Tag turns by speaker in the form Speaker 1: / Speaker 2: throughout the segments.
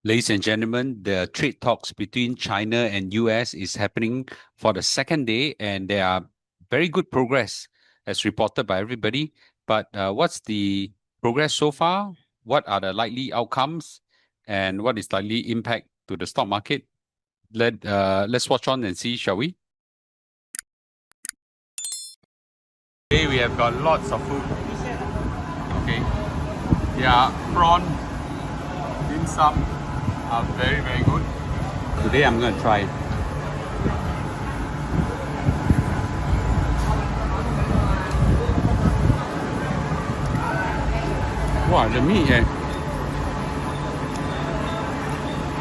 Speaker 1: Ladies and gentlemen, the trade talks between China and US is happening for the second day, and there are very good progress as reported by everybody. But what's the progress so far? What are the likely outcomes, and what is likely impact to the stock market? Let's watch on and see, shall we? Today we have got lots of food. Okay, yeah, prawn, dim sum are very good. Today I'm going to try it. Wow, the meat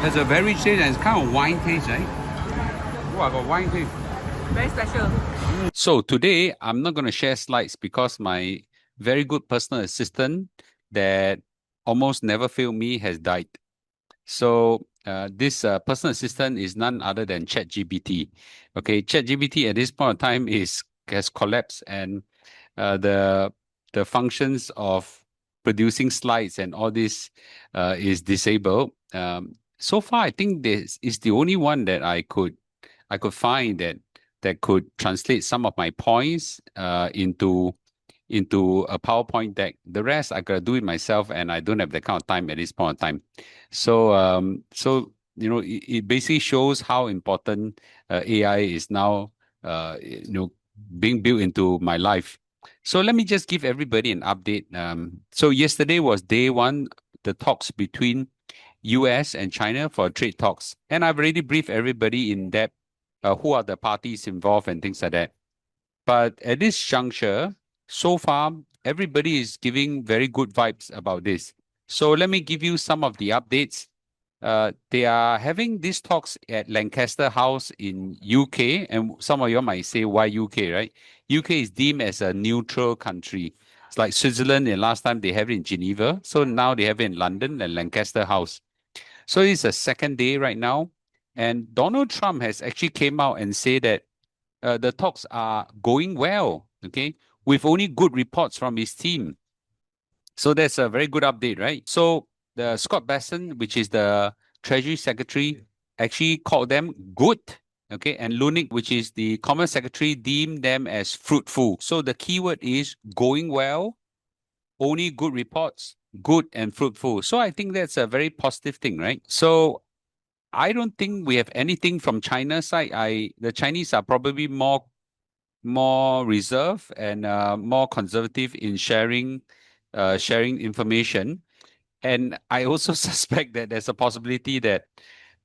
Speaker 1: has a very rich taste and it's kind of wine taste, right? Wow, got wine taste.
Speaker 2: Very special.
Speaker 1: So today I'm not going to share slides because my very good personal assistant that almost never failed me has died. So this personal assistant is none other than ChatGPT. Okay, ChatGPT at this point of time has collapsed, and the functions of producing slides and all this is disabled. So far, I think this is the only one that I could find that could translate some of my points into a PowerPoint deck. The rest I gotta do it myself, and I don't have that kind of time at this point in time. So it basically shows how important AI is now being built into my life. So let me just give everybody an update. So yesterday was day one, the talks between US and China for trade talks, and I've already briefed everybody in depth who are the parties involved and things like that. But at this juncture, so far, everybody is giving very good vibes about this. So let me give you some of the updates. They are having these talks at Lancaster House in UK, and some of you might say, why UK, right? UK is deemed as a neutral country. It's like Switzerland, and last time they have it in Geneva. So now they have it in London at Lancaster House. So it's a second day right now. And Donald Trump has actually came out and said that the talks are going well, okay, with only good reports from his team. So that's a very good update, right? So the Scott Bessent, which is the Treasury Secretary, actually called them good, okay, and Lunik, which is the Commerce Secretary, deemed them as fruitful. So the keyword is going well, only good reports, good and fruitful. So I think that's a very positive thing, right? So I don't think we have anything from China's side. The Chinese are probably more reserved and more conservative in sharing information. And I also suspect that there's a possibility that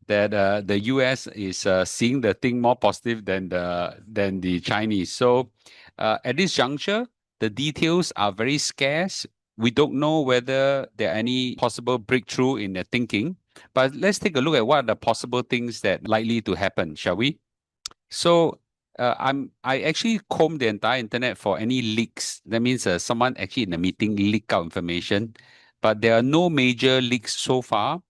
Speaker 1: the US is seeing the thing more positive than the Chinese. So at this juncture, the details are very scarce. We don't know whether there are any possible breakthrough in their thinking. But let's take a look at what are the possible things that likely to happen, shall we? So I actually combed the entire internet for any leaks. That means someone actually in the meeting leak out information, but there are no major leaks so far.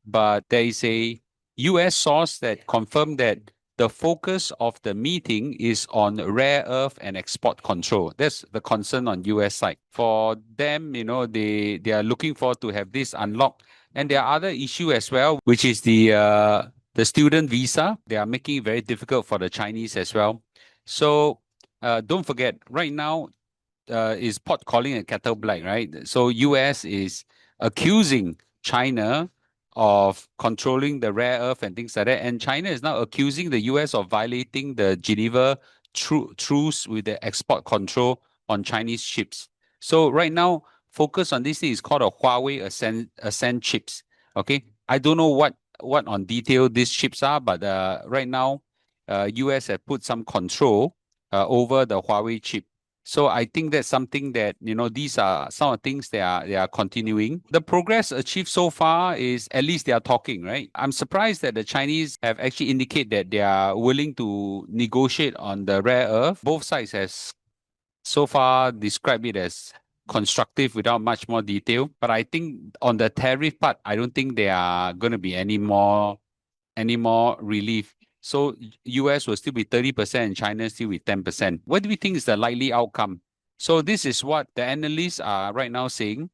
Speaker 1: But there is a US source that confirmed that the focus of the meeting is on rare earth and export control. That's the concern on US side. For them, they are looking forward to have this unlocked. And there are other issue as well, which is the student visa. They are making it very difficult for the Chinese as well. So don't forget, right now is pot calling a kettle black, right? So US is accusing China of controlling the rare earth and things like that. And China is now accusing the US of violating the Geneva truce with the export control on Chinese ships. So right now, focus on this thing is called a Huawei Ascend chips. Okay. I don't know what on detail these chips are, but right now, US have put some control over the Huawei chip. So I think that's something that, these are some of the things they are continuing. The progress achieved so far is at least they are talking, right? I'm surprised that the Chinese have actually indicated that they are willing to negotiate on the rare earth. Both sides has so far described it as constructive without much more detail. But I think on the tariff part, I don't think there are going to be any more relief. So US will still be 30% and China still be 10%. What do we think is the likely outcome? So this is what the analysts are right now saying.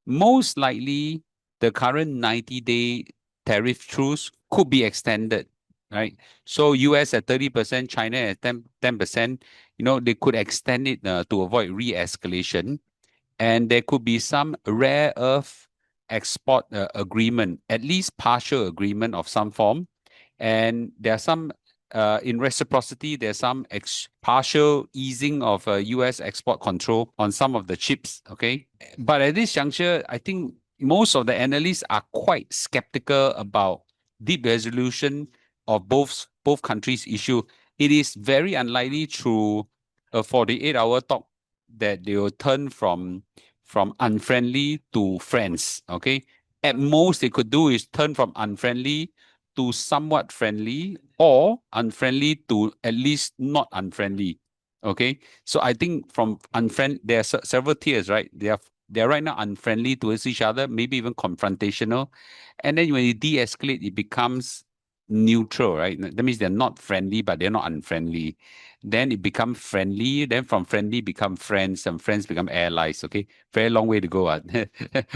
Speaker 1: Most likely, the current 90-day tariff truce could be extended, right? So US at 30%, China at 10%, they could extend it to avoid re-escalation. And there could be some rare earth export agreement, at least partial agreement of some form. And there are some, in reciprocity, there's some partial easing of US export control on some of the chips, okay? But at this juncture, I think most of the analysts are quite skeptical about deep resolution of both countries' issue. It is very unlikely through a 48-hour talk that they will turn from unfriendly to friends, okay? At most, they could do is turn from unfriendly to somewhat friendly, or unfriendly to at least not unfriendly, okay? So I think from unfriendly, there are several tiers, right? They're right now unfriendly towards each other, maybe even confrontational. And then when you de-escalate, it becomes neutral, right? That means they're not friendly, but they're not unfriendly. Then it becomes friendly. Then from friendly become friends, and friends become allies. Okay, very long way to go.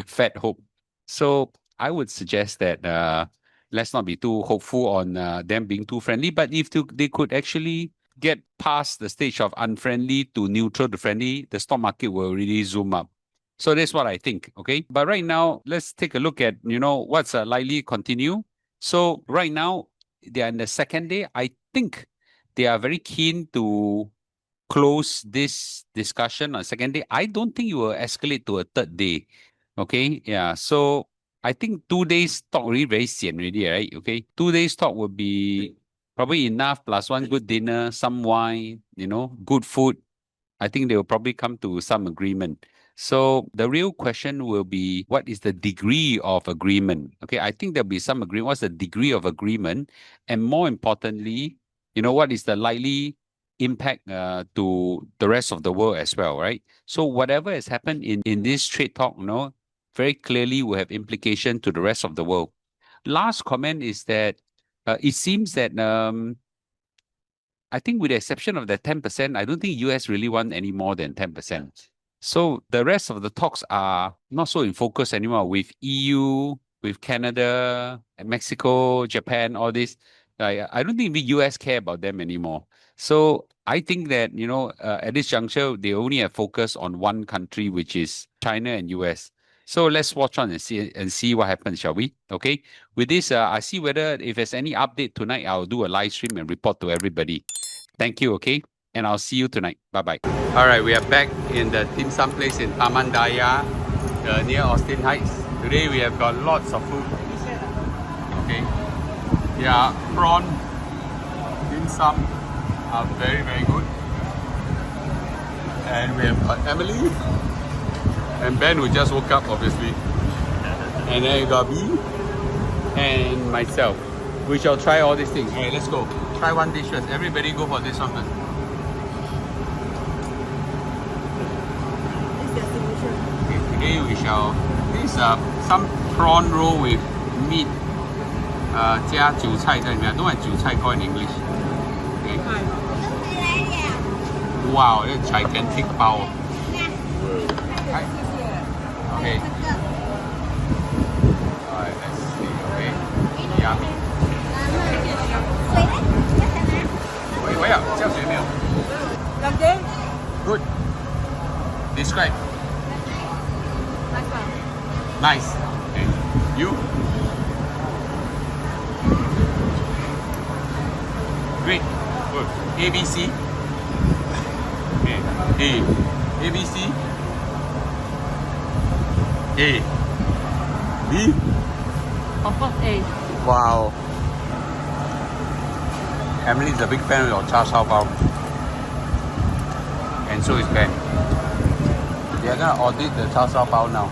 Speaker 1: Fat hope. So I would suggest that let's not be too hopeful on them being too friendly. But if they could actually get past the stage of unfriendly to neutral to friendly, the stock market will really zoom up. So that's what I think. Okay, but right now let's take a look at what's likely continue. So right now they are in the second day. I think they are very keen to close this discussion on second day. I don't think you will escalate to a third day. Okay, yeah. So I think 2 days talk really very sian already, right? Okay, 2 days talk will be probably enough, plus one good dinner, some wine, good food. I think they will probably come to some agreement. So the real question will be, what is the degree of agreement? Okay, I think there'll be some agreement. What's the degree of agreement? And more importantly, what is the likely impact to the rest of the world as well, right? So whatever has happened in this trade talk, very clearly will have implication to the rest of the world. Last comment is that it seems that I think with the exception of that 10%, I don't think US really want any more than 10%. So the rest of the talks are not so in focus anymore with EU, with Canada, Mexico, Japan, all this. I don't think the US care about them anymore. So I think that, at this juncture, they only have focus on one country, which is China and US. So let's watch on and see what happens, shall we? Okay. With this, I see whether if there's any update tonight, I'll do a live stream and report to everybody. Thank you, okay? And I'll see you tonight. Bye-bye. All right, we are back in the dim sum place in Taman Daya, near Austin Heights. Today we have got lots of food. Okay. Yeah, prawn dim sum are very, very good. And we have got Emily and Ben, who just woke up, obviously. And then you got me and myself. We shall try all these things. All right, let's go. Try one dish first. Everybody go for this one first. Okay, today we shall. This is some prawn roll with meat. 加韭菜在里面. I don't know what 韭菜 called in English. Okay. Wow, it's a gigantic 包. Okay. Alright, let's see. Okay. Yummy. 我要叫水没有 Good. Describe. Nice. Okay. You? Great. Good. A, B, C. Okay. A. A, B, C. A. B.
Speaker 2: Of course, A.
Speaker 1: Wow. Emily is a big fan of your char shao bao. And so is Ben. They are going to audit the char shao bao now.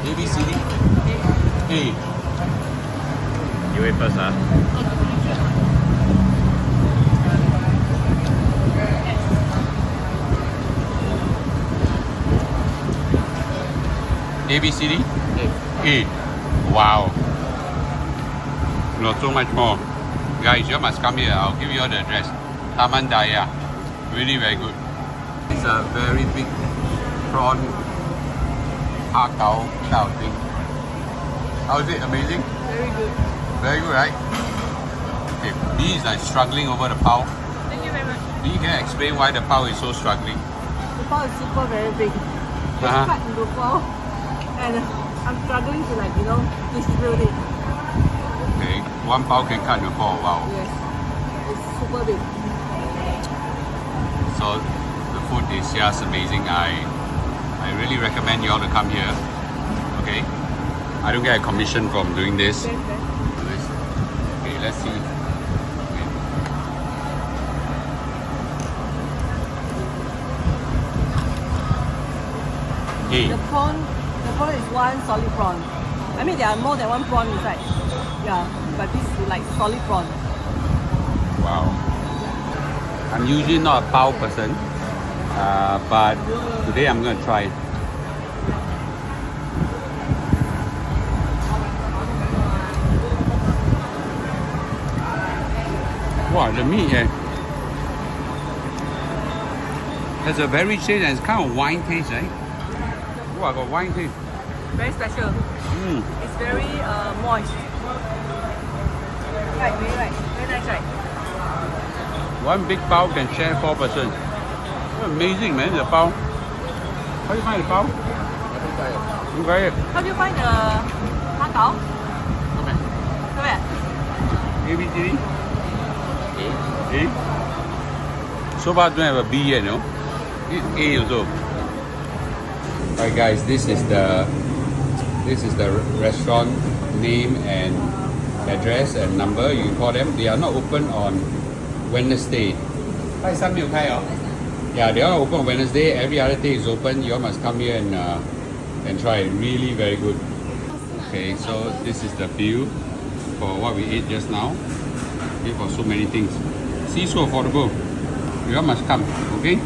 Speaker 1: A, B, C, D. A. You wait first, huh? A, B, C, D? A. Wow. No, so much more. Guys, you must come here. I'll give you all the address. Taman Daya. Really very good. It's a very big prawn har gow kind of thing. How is it? Amazing?
Speaker 2: Very good.
Speaker 1: Very good, right? Okay, B is like struggling over the pao.
Speaker 2: Thank you very much.
Speaker 1: B, can you explain why the pao is so struggling?
Speaker 2: The bao is super very big. It's
Speaker 1: Uh-huh.
Speaker 2: cut into four. And I'm struggling to distribute it.
Speaker 1: Okay, one pao can cut into four. Wow.
Speaker 2: Yes. It's super big.
Speaker 1: So the food is just amazing. I really recommend you all to come here. Okay. I don't get a commission from doing this.
Speaker 2: Yes, yes.
Speaker 1: Okay, let's see. Okay.
Speaker 2: The prawn is one solid prawn. I mean, there are more than one prawn inside. Yeah, but this is like solid prawn.
Speaker 1: Wow. I'm usually not a pao person, but today I'm going to try it. Wow, the meat has a very taste and it's kind of wine taste, right? Wow, got wine taste.
Speaker 2: Very special.
Speaker 1: Mm.
Speaker 2: It's very moist. Right, very right. Very nice, right?
Speaker 1: One big pao can share 4 person. Amazing, man, the pao. How do you find the pao? Okay.
Speaker 2: How do you find the har gow?
Speaker 1: Okay.
Speaker 2: Not bad.
Speaker 1: ABCD? A. So far don't have a B yet, no? It's A also. Alright guys, this is the restaurant name and address and number. You can call them. They are not open on Wednesday. 拜三没有开哦. Yeah, they are open on Wednesday. Every other day is open. You all must come here and try it. Really very good. Okay, so this is the view for what we ate just now. Okay, for so many things. See, so affordable. You all must come, okay?